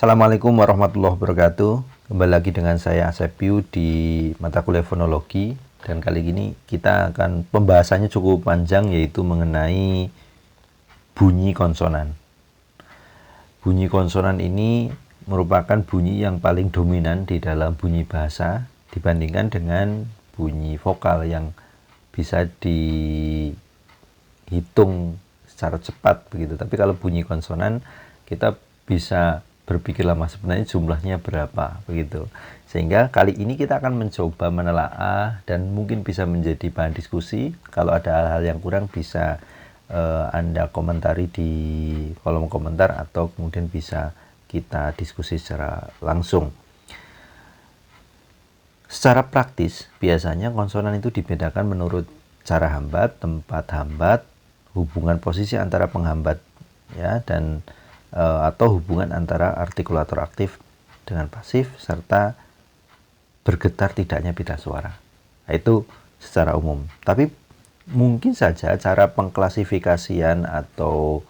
Assalamualaikum warahmatullahi wabarakatuh. Kembali lagi dengan saya Asep Yu di mata kuliah fonologi, dan kali ini kita akan pembahasannya cukup panjang, yaitu mengenai bunyi konsonan. Bunyi konsonan ini merupakan bunyi yang paling dominan di dalam bunyi bahasa dibandingkan dengan bunyi vokal yang bisa dihitung secara cepat begitu. Tapi kalau bunyi konsonan kita bisa berpikir lama sebenarnya jumlahnya berapa begitu. Sehingga kali ini kita akan mencoba menelaah dan mungkin bisa menjadi bahan diskusi. Kalau ada hal-hal yang kurang bisa Anda komentari di kolom komentar atau kemudian bisa kita diskusi secara langsung. Secara praktis biasanya konsonan itu dibedakan menurut cara hambat, tempat hambat, hubungan posisi antara penghambat ya, dan atau hubungan antara artikulator aktif dengan pasif serta bergetar tidaknya pita suara. Nah, itu secara umum. Tapi mungkin saja cara pengklasifikasian atau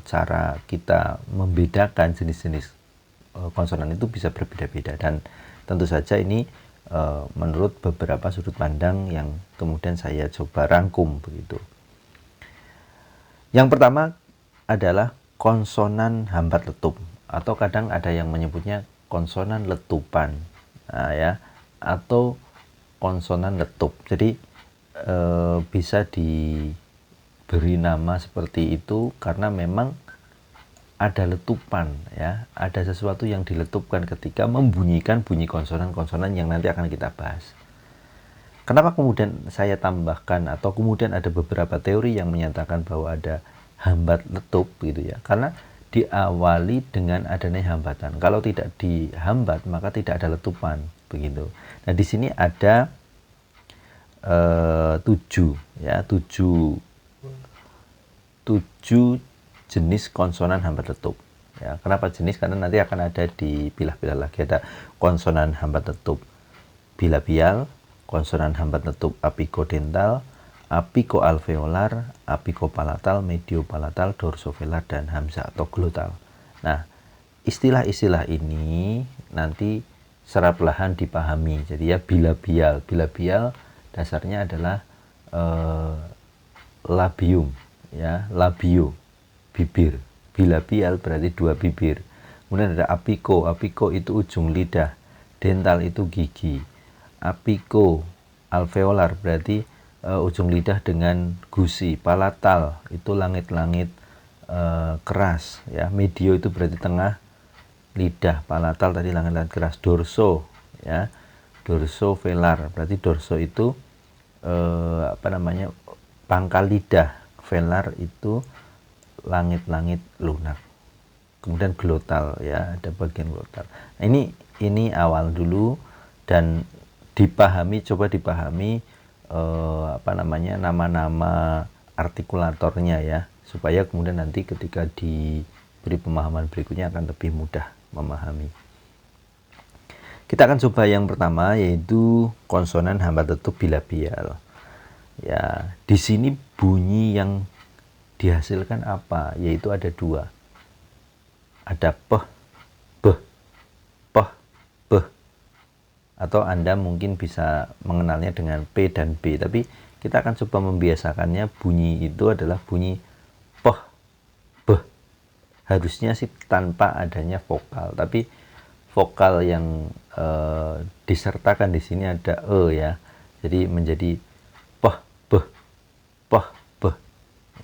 cara kita membedakan jenis-jenis konsonan itu bisa berbeda-beda, dan tentu saja ini menurut beberapa sudut pandang yang kemudian saya coba rangkum begitu. Yang pertama adalah konsonan hambat letup, atau kadang ada yang menyebutnya konsonan letupan, nah, ya, atau konsonan letup. Jadi bisa diberi nama seperti itu karena memang ada letupan, ya, ada sesuatu yang diletupkan ketika membunyikan bunyi konsonan-konsonan yang nanti akan kita bahas. Kenapa kemudian saya tambahkan atau kemudian ada beberapa teori yang menyatakan bahwa ada hambat letup gitu ya, karena diawali dengan adanya hambatan. Kalau tidak dihambat maka tidak ada letupan begitu. Nah, di sini ada 7 jenis konsonan hambat letup ya. Kenapa jenis? Karena nanti akan ada dipilah-pilah lagi. Ada konsonan hambat letup bilabial, konsonan hambat letup apigodental, apikoalveolar, apikopalatal, mediopalatal, dorsovelar, dan hamzah atau glotal. Nah, istilah-istilah ini nanti secara perlahan dipahami. Jadi ya, bilabial dasarnya adalah labium ya, labio bibir. Bilabial berarti 2 bibir. Kemudian ada apiko itu ujung lidah, dental itu gigi. Apiko alveolar berarti ujung lidah dengan gusi. Palatal itu langit-langit keras ya. Medio itu berarti tengah lidah. Palatal tadi langit-langit keras. Dorso ya, dorsovelar berarti dorso itu pangkal lidah. Velar itu langit-langit lunak. Kemudian glotal ya, ada bagian glotal. Nah, ini awal dulu, dan coba dipahami nama-nama artikulatornya ya, supaya kemudian nanti ketika diberi pemahaman berikutnya akan lebih mudah memahami. Kita akan coba yang pertama, yaitu konsonan hambat letup bilabial. Ya, di sini bunyi yang dihasilkan apa? Yaitu ada 2. Ada peh, beh, peh, beh. Atau Anda mungkin bisa mengenalnya dengan P dan B, tapi kita akan coba membiasakannya. Bunyi itu adalah bunyi peh, beh. Harusnya sih tanpa adanya vokal, tapi vokal yang disertakan di sini ada ya. Jadi menjadi peh, beh, peh, beh.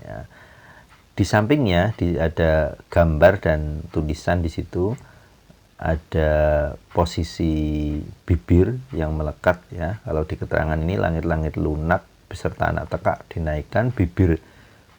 Ya. Di sampingnya ada gambar dan tulisan di situ. Ada posisi bibir yang melekat ya. Kalau di keterangan ini langit-langit lunak beserta anak tekak dinaikkan, bibir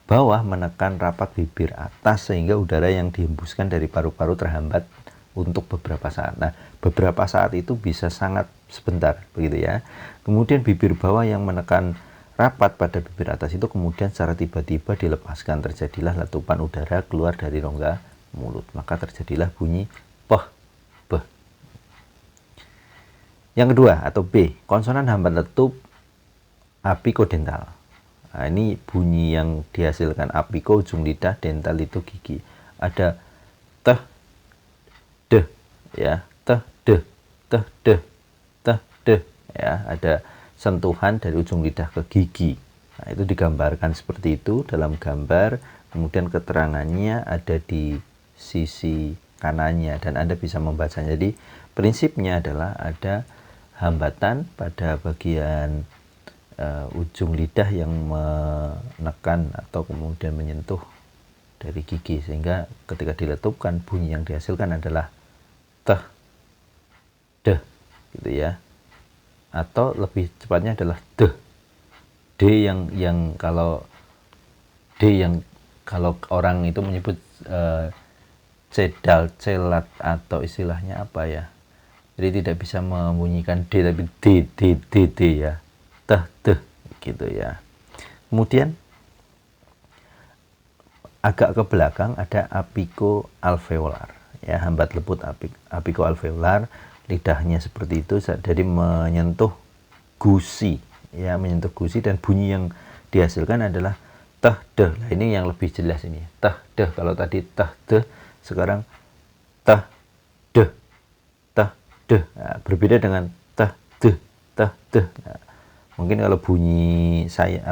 bawah menekan rapat bibir atas sehingga udara yang dihembuskan dari paru-paru terhambat untuk beberapa saat. Nah, beberapa saat itu bisa sangat sebentar begitu ya. Kemudian bibir bawah yang menekan rapat pada bibir atas itu kemudian secara tiba-tiba dilepaskan, terjadilah letupan udara keluar dari rongga mulut, maka terjadilah bunyi peh, beh. Yang kedua atau B, konsonan hambat letup apikodental. Nah, ini bunyi yang dihasilkan apiko ujung lidah, dental itu gigi. Ada teh, deh, ya, deh, deh, deh, ya, ada sentuhan dari ujung lidah ke gigi. Nah, itu digambarkan seperti itu dalam gambar, kemudian keterangannya ada di sisi kanannya dan Anda bisa membacanya. Jadi prinsipnya adalah ada hambatan pada bagian ujung lidah yang menekan atau kemudian menyentuh dari gigi, sehingga ketika diletupkan bunyi yang dihasilkan adalah teh, deh, gitu ya, atau lebih cepatnya adalah deh. D yang kalau orang itu menyebut cedal, celat, atau istilahnya apa ya, jadi tidak bisa membunyikan D tapi D ya, teh gitu ya. Kemudian agak ke belakang ada apico alveolar, ya, hambat leput apico alveolar, lidahnya seperti itu, jadi menyentuh gusi, ya, menyentuh gusi, dan bunyi yang dihasilkan adalah teh deh. Nah, ini yang lebih jelas ini, teh deh. Kalau tadi teh deh, sekarang teh deh, teh deh. Nah, berbeda dengan teh deh, teh deh. Nah, mungkin kalau bunyi saya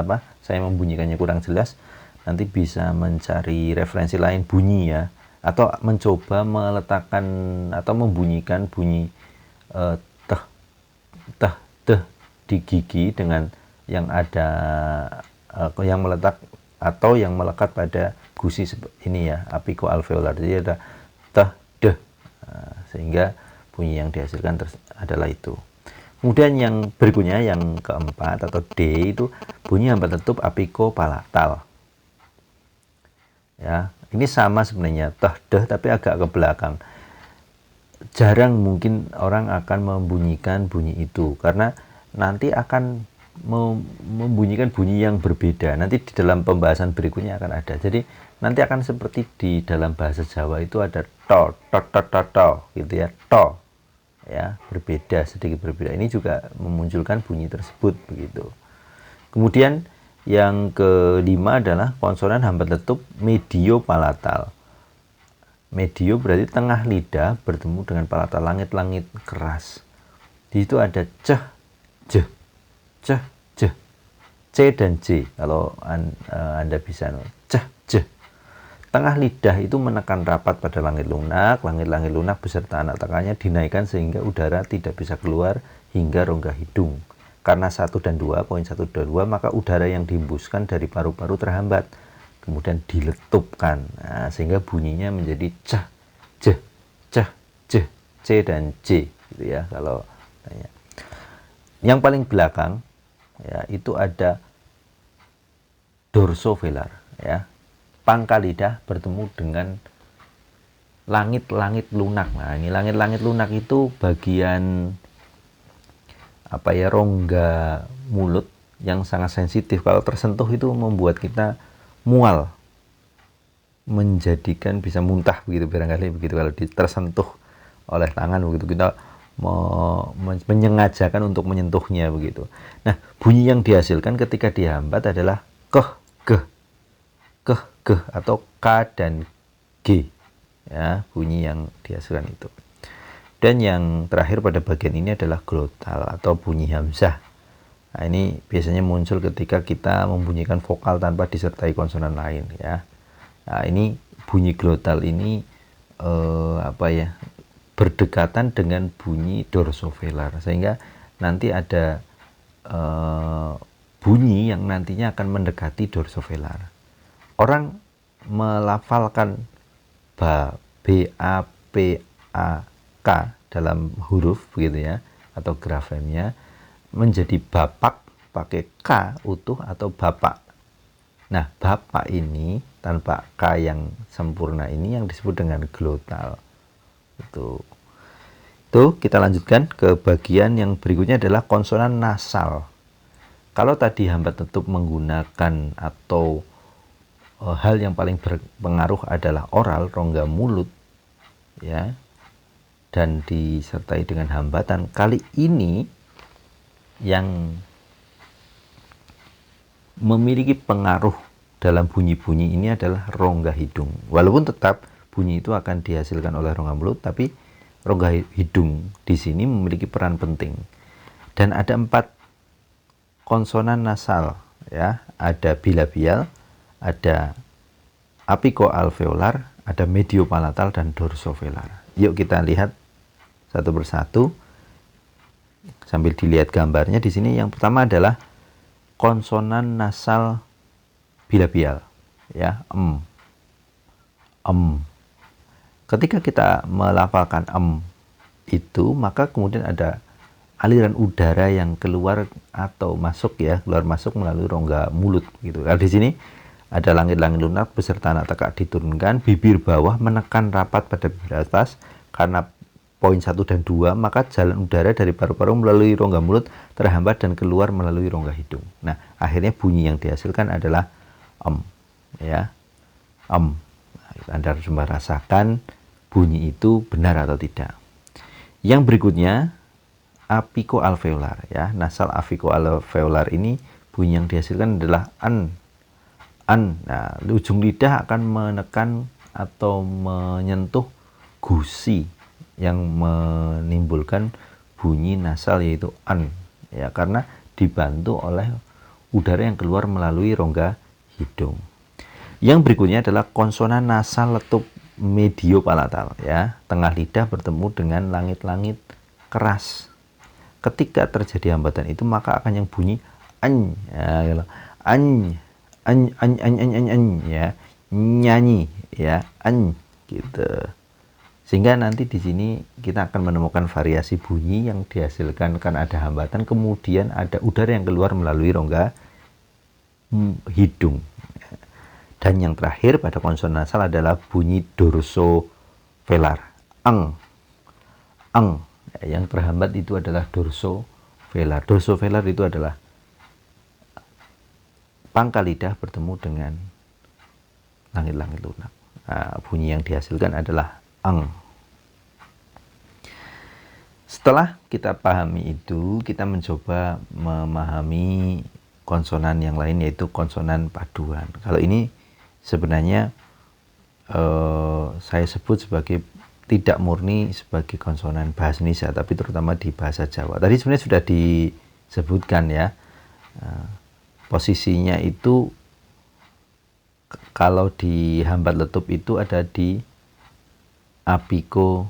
membunyikannya kurang jelas, nanti bisa mencari referensi lain bunyi, ya, atau mencoba meletakkan atau membunyikan bunyi teh teh deh di gigi dengan yang ada yang meletak atau yang melekat pada gusi ini, ya, apico alveolar. Jadi ada teh deh, sehingga bunyi yang dihasilkan adalah itu. Kemudian yang berikutnya, yang keempat atau D, itu bunyi hambat letup apico palatal. Ya, ini sama sebenarnya, teh deh, tapi agak ke belakang. Jarang mungkin orang akan membunyikan bunyi itu karena nanti akan membunyikan bunyi yang berbeda. Nanti di dalam pembahasan berikutnya akan ada. Jadi nanti akan seperti di dalam bahasa Jawa itu ada to gitu ya, to, ya, berbeda, sedikit berbeda. Ini juga memunculkan bunyi tersebut begitu. Kemudian yang kelima adalah konsonan hambat letup medio palatal. Medio berarti tengah lidah bertemu dengan palatal, langit-langit keras. Di situ ada ceh, jeh, ceh, jeh, C dan J. Kalau Anda bisa ceh, jeh. Tengah lidah itu menekan rapat pada langit lunak beserta anak tengahnya dinaikkan sehingga udara tidak bisa keluar hingga rongga hidung. Karena 1 dan 2, poin 1 dan 2, maka udara yang dihembuskan dari paru-paru terhambat, kemudian diletupkan. Nah, sehingga bunyinya menjadi ceh, jeh, ceh, jeh, C dan J, gitu ya kalau tanya. Yang paling belakang, ya, itu ada dorsovelar, ya. Pangkal lidah bertemu dengan langit-langit lunak. Nah, ini langit-langit lunak itu bagian rongga mulut yang sangat sensitif. Kalau tersentuh itu membuat kita mual, menjadikan bisa muntah begitu, barangkali begitu kalau tersentuh oleh tangan begitu, kita menyengajakan untuk menyentuhnya begitu. Nah, bunyi yang dihasilkan ketika dihambat adalah keh, geh, keh, geh, atau K dan G, ya, bunyi yang dihasilkan itu. Dan yang terakhir pada bagian ini adalah glotal atau bunyi hamzah. Nah, ini biasanya muncul ketika kita membunyikan vokal tanpa disertai konsonan lain, ya. Nah, ini bunyi glotal ini berdekatan dengan bunyi dorsovelar, sehingga nanti ada bunyi yang nantinya akan mendekati dorsovelar. Orang melafalkan B A P A K dalam huruf begitu ya, atau grafemnya menjadi bapak pakai K utuh atau bapak. Nah, bapak ini tanpa K yang sempurna ini yang disebut dengan glotal. Itu kita lanjutkan ke bagian yang berikutnya adalah konsonan nasal. Kalau tadi hambat letup menggunakan atau hal yang paling berpengaruh adalah oral, rongga mulut, ya, dan disertai dengan hambatan. Kali ini yang memiliki pengaruh dalam bunyi-bunyi ini adalah rongga hidung. Walaupun tetap bunyi itu akan dihasilkan oleh rongga mulut, tapi rongga hidung di sini memiliki peran penting. Dan ada 4 konsonan nasal ya, ada bilabial, ada apicoalveolar, ada mediopalatal dan dorsovelar. Yuk kita lihat satu persatu sambil dilihat gambarnya di sini. Yang pertama adalah konsonan nasal bilabial ya, Ketika kita melafalkan itu, maka kemudian ada aliran udara yang keluar atau masuk ya, keluar masuk melalui rongga mulut gitu. Kalau di sini ada langit-langit lunak beserta anak tekak diturunkan, bibir bawah menekan rapat pada bibir atas. Karena poin 1 dan 2, maka jalan udara dari paru-paru melalui rongga mulut terhambat dan keluar melalui rongga hidung. Nah, akhirnya bunyi yang dihasilkan adalah ya. Nah, Anda harus merasakan bunyi itu benar atau tidak. Yang berikutnya apicoalveolar ya, nasal apicoalveolar ini bunyi yang dihasilkan adalah an. Nah, ujung lidah akan menekan atau menyentuh gusi yang menimbulkan bunyi nasal yaitu an ya, karena dibantu oleh udara yang keluar melalui rongga hidung. Yang berikutnya adalah konsonan nasal letup mediopalatal ya, tengah lidah bertemu dengan langit-langit keras. Ketika terjadi hambatan itu, maka akan yang bunyi an ya, ya, nyanyi ya, gitu. Sehingga nanti di sini kita akan menemukan variasi bunyi yang dihasilkan karena ada hambatan, kemudian ada udara yang keluar melalui rongga hidung. Dan yang terakhir pada konsonan nasal adalah bunyi dorsovelar. Yang terhambat itu adalah dorsovelar. Dorsovelar itu adalah pangkal lidah bertemu dengan langit-langit lunak. Nah, bunyi yang dihasilkan adalah Setelah kita pahami itu, kita mencoba memahami konsonan yang lain, yaitu konsonan paduan. Kalau ini sebenarnya saya sebut sebagai tidak murni sebagai konsonan bahasa Indonesia, tapi terutama di bahasa Jawa. Tadi sebenarnya sudah disebutkan ya, posisinya itu kalau di hambat letup itu ada di apicopalatal,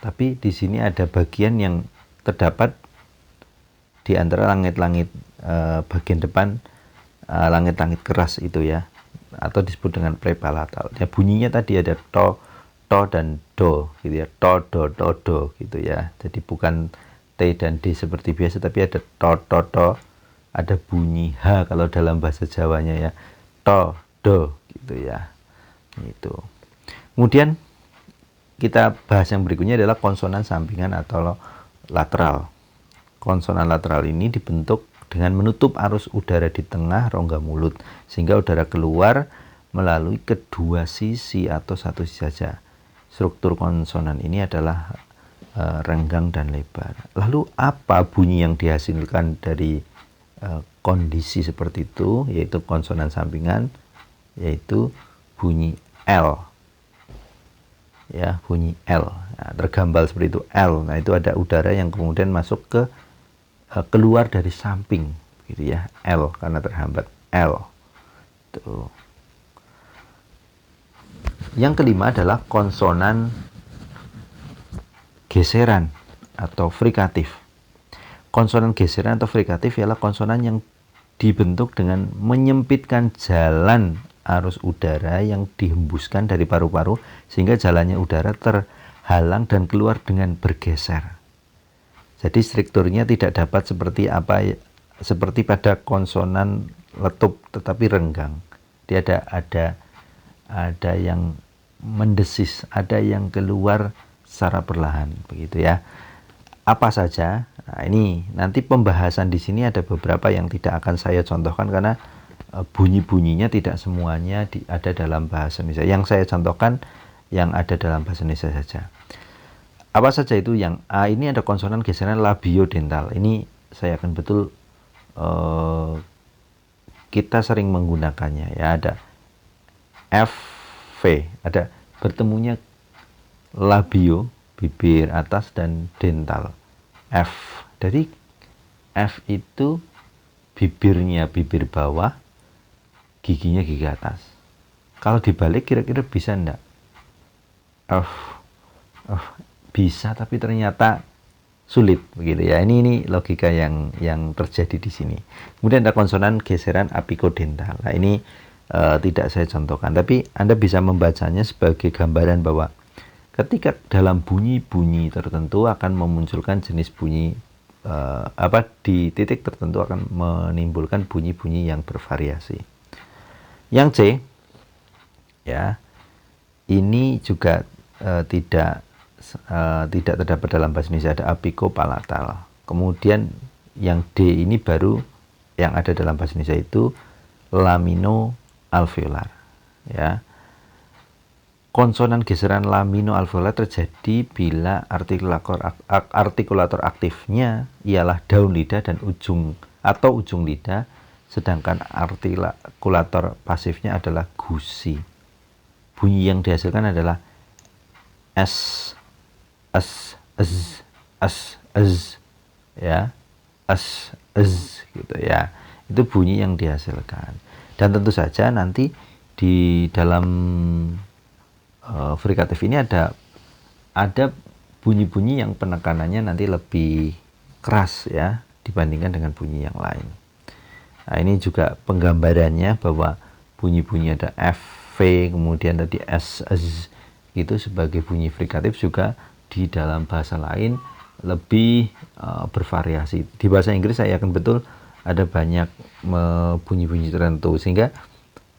tapi di sini ada bagian yang terdapat di antara langit-langit bagian depan, langit-langit keras itu ya, atau disebut dengan prepalatal. Ya, bunyinya tadi ada to dan do gitu ya, to do gitu ya. Jadi bukan T dan D seperti biasa, tapi ada to, ada bunyi H kalau dalam bahasa Jawanya ya, to do gitu ya. Itu. Kemudian kita bahas yang berikutnya adalah konsonan sampingan atau lateral. Konsonan lateral ini dibentuk dengan menutup arus udara di tengah rongga mulut, sehingga udara keluar melalui kedua sisi atau satu sisi saja. Struktur konsonan ini adalah renggang dan lebar. Lalu apa bunyi yang dihasilkan dari kondisi seperti itu, yaitu konsonan sampingan, yaitu bunyi L. Ya, bunyi L. Nah, tergambar seperti itu L. Nah, itu ada udara yang kemudian masuk ke keluar dari samping gitu ya, L, karena terhambat L. Tuh. Yang kelima adalah konsonan geseran atau frikatif. Konsonan geseran atau frikatif ialah konsonan yang dibentuk dengan menyempitkan jalan arus udara yang dihembuskan dari paru-paru, sehingga jalannya udara terhalang dan keluar dengan bergeser. Jadi strukturnya tidak dapat seperti pada konsonan letup, tetapi renggang. Dia ada yang mendesis, ada yang keluar secara perlahan, begitu ya. Apa saja? Nah, ini nanti pembahasan di sini ada beberapa yang tidak akan saya contohkan karena bunyi-bunyinya tidak semuanya ada dalam bahasa Indonesia. Yang saya contohkan yang ada dalam bahasa Indonesia saja. Apa saja itu? Yang A ini ada konsonan geseran labiodental. Ini saya akan betul kita sering menggunakannya ya. Ada F, V, ada bertemunya labio, bibir atas, dan dental, F. Dari F itu bibirnya bibir bawah, giginya gigi atas. Kalau dibalik kira-kira bisa enggak? Bisa, tapi ternyata sulit begitu ya. Ini logika yang terjadi di sini. Kemudian ada konsonan geseran apikodental. Nah, ini tidak saya contohkan, tapi Anda bisa membacanya sebagai gambaran bahwa ketika dalam bunyi-bunyi tertentu akan memunculkan jenis bunyi di titik tertentu akan menimbulkan bunyi-bunyi yang bervariasi. Yang C ya, ini juga tidak terdapat dalam bahasa Indonesia, ada apikopalatal. Kemudian yang D ini baru yang ada dalam bahasa Indonesia itu laminoalveolar ya. Konsonan geseran laminoalveolar terjadi bila artikulator aktifnya ialah daun lidah dan ujung lidah, sedangkan artikulator pasifnya adalah gusi. Bunyi yang dihasilkan adalah S, ya, gitu ya. Itu bunyi yang dihasilkan. Dan tentu saja nanti di dalam frikatif ini ada bunyi-bunyi yang penekanannya nanti lebih keras ya dibandingkan dengan bunyi yang lain. Nah, ini juga penggambarannya bahwa bunyi-bunyi ada F, V, kemudian tadi S, itu sebagai bunyi frikatif juga di dalam bahasa lain lebih bervariasi. Di bahasa Inggris saya yakin betul ada banyak bunyi-bunyi tertentu, sehingga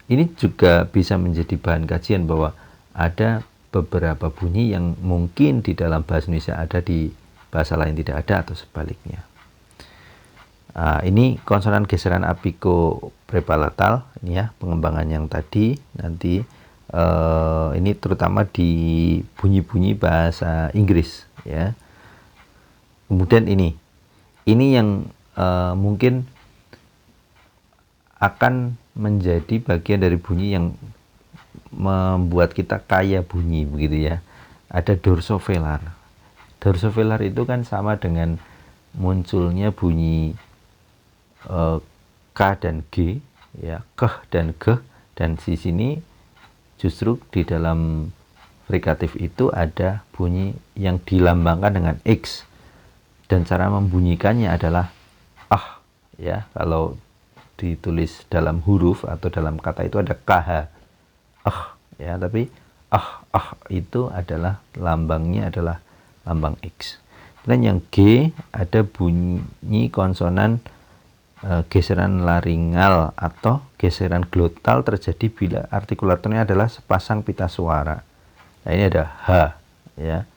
ini juga bisa menjadi bahan kajian bahwa ada beberapa bunyi yang mungkin di dalam bahasa Indonesia ada, di bahasa lain tidak ada, atau sebaliknya. Ini konsonan geseran apikoprepalatal, ini ya pengembangan yang tadi. Nanti ini terutama di bunyi-bunyi bahasa Inggris ya. Kemudian ini yang mungkin akan menjadi bagian dari bunyi yang membuat kita kaya bunyi begitu ya. Ada dorsovelar. Dorsovelar itu kan sama dengan munculnya bunyi K dan G ya, keh dan geh, dan di sini justru di dalam frikatif itu ada bunyi yang dilambangkan dengan X, dan cara membunyikannya adalah ya. Kalau ditulis dalam huruf atau dalam kata itu ada KH ya, tapi itu adalah lambangnya adalah lambang X. Dan yang G ada bunyi konsonan geseran laringal atau geseran glotal terjadi bila artikulatornya adalah sepasang pita suara. Nah, ini ada H ya,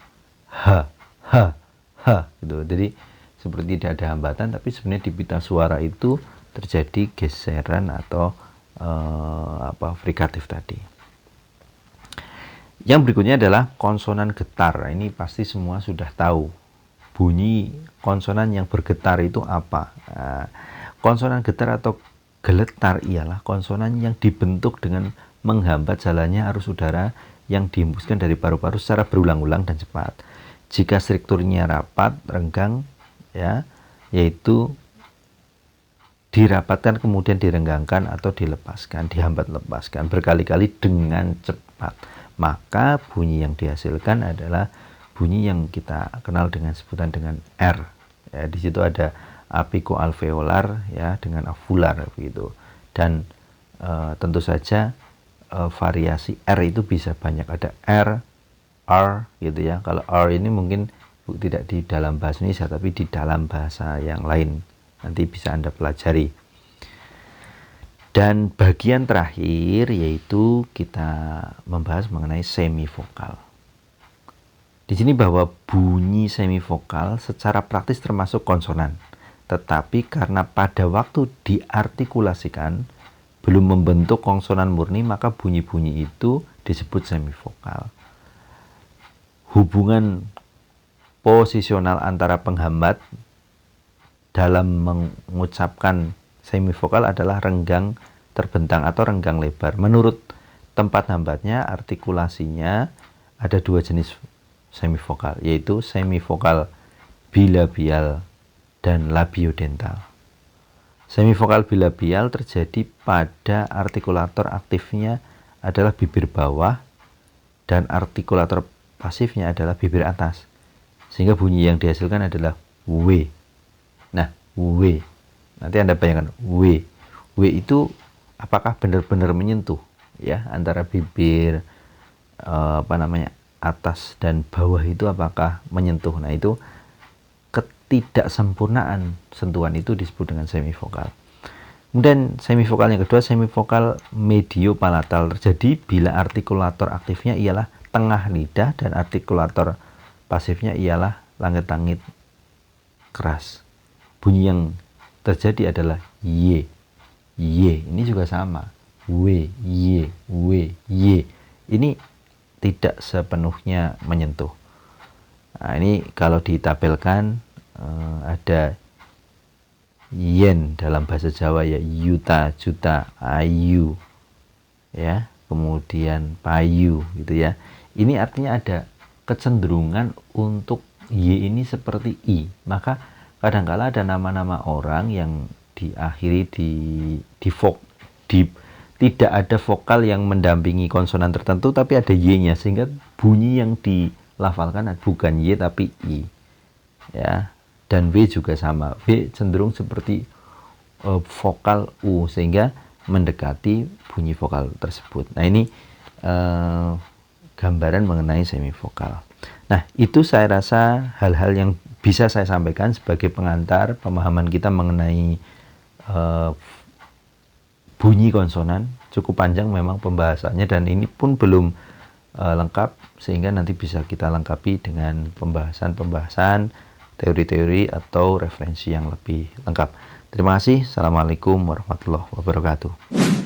H gitu. Jadi seperti tidak ada hambatan, tapi sebenarnya di pita suara itu terjadi geseran atau frikatif tadi. Yang berikutnya adalah konsonan getar. Ini pasti semua sudah tahu bunyi konsonan yang bergetar itu apa. Konsonan getar atau geletar ialah konsonan yang dibentuk dengan menghambat jalannya arus udara yang dihembuskan dari paru-paru secara berulang-ulang dan cepat. Jika strukturnya rapat, renggang, ya, yaitu dirapatkan kemudian direnggangkan atau dilepaskan, dihambat-lepaskan berkali-kali dengan cepat, maka bunyi yang dihasilkan adalah bunyi yang kita kenal dengan sebutan dengan R. Ya, di situ ada apikoalveolar ya dengan avular begitu. Dan tentu saja variasi R itu bisa banyak, ada R, gitu ya. Kalau R ini mungkin tidak di dalam bahasa Indonesia tapi di dalam bahasa yang lain, nanti bisa Anda pelajari. Dan bagian terakhir yaitu kita membahas mengenai semivokal. Di sini bahwa bunyi semivokal secara praktis termasuk konsonan, tetapi karena pada waktu diartikulasikan belum membentuk konsonan murni, maka bunyi-bunyi itu disebut semivokal. Hubungan posisional antara penghambat dalam mengucapkan semivokal adalah renggang terbentang atau renggang lebar. Menurut tempat hambatnya, artikulasinya ada dua jenis semivokal, yaitu semivokal bilabial dan labiodental. Semivokal bilabial terjadi pada artikulator aktifnya adalah bibir bawah dan artikulator pasifnya adalah bibir atas. Sehingga bunyi yang dihasilkan adalah W. Nah, W. Nanti Anda bayangkan W. W itu apakah benar-benar menyentuh ya antara bibir atas dan bawah itu apakah menyentuh. Nah, itu ketidaksempurnaan sentuhan itu disebut dengan semivokal. Kemudian semivokal yang kedua, semivokal mediopalatal terjadi bila artikulator aktifnya ialah tengah lidah dan artikulator pasifnya ialah langit-langit keras. Bunyi yang terjadi adalah Y. Y ini juga sama. W, Y, W, Y. Ini tidak sepenuhnya menyentuh. Nah, ini kalau ditabelkan ada yen dalam bahasa Jawa ya, yuta, juta, ayu, ya, kemudian payu gitu ya. Ini artinya ada kecenderungan untuk y ini seperti i. Maka kadang-kala ada nama-nama orang yang diakhiri tidak ada vokal yang mendampingi konsonan tertentu tapi ada y-nya, sehingga bunyi yang dilafalkan bukan y tapi i. Ya. Dan W juga sama. W cenderung seperti vokal U sehingga mendekati bunyi vokal tersebut. Nah, ini gambaran mengenai semivokal. Nah, itu saya rasa hal-hal yang bisa saya sampaikan sebagai pengantar pemahaman kita mengenai bunyi konsonan. Cukup panjang memang pembahasannya dan ini pun belum lengkap, sehingga nanti bisa kita lengkapi dengan pembahasan-pembahasan teori-teori atau referensi yang lebih lengkap. Terima kasih. Assalamualaikum warahmatullahi wabarakatuh.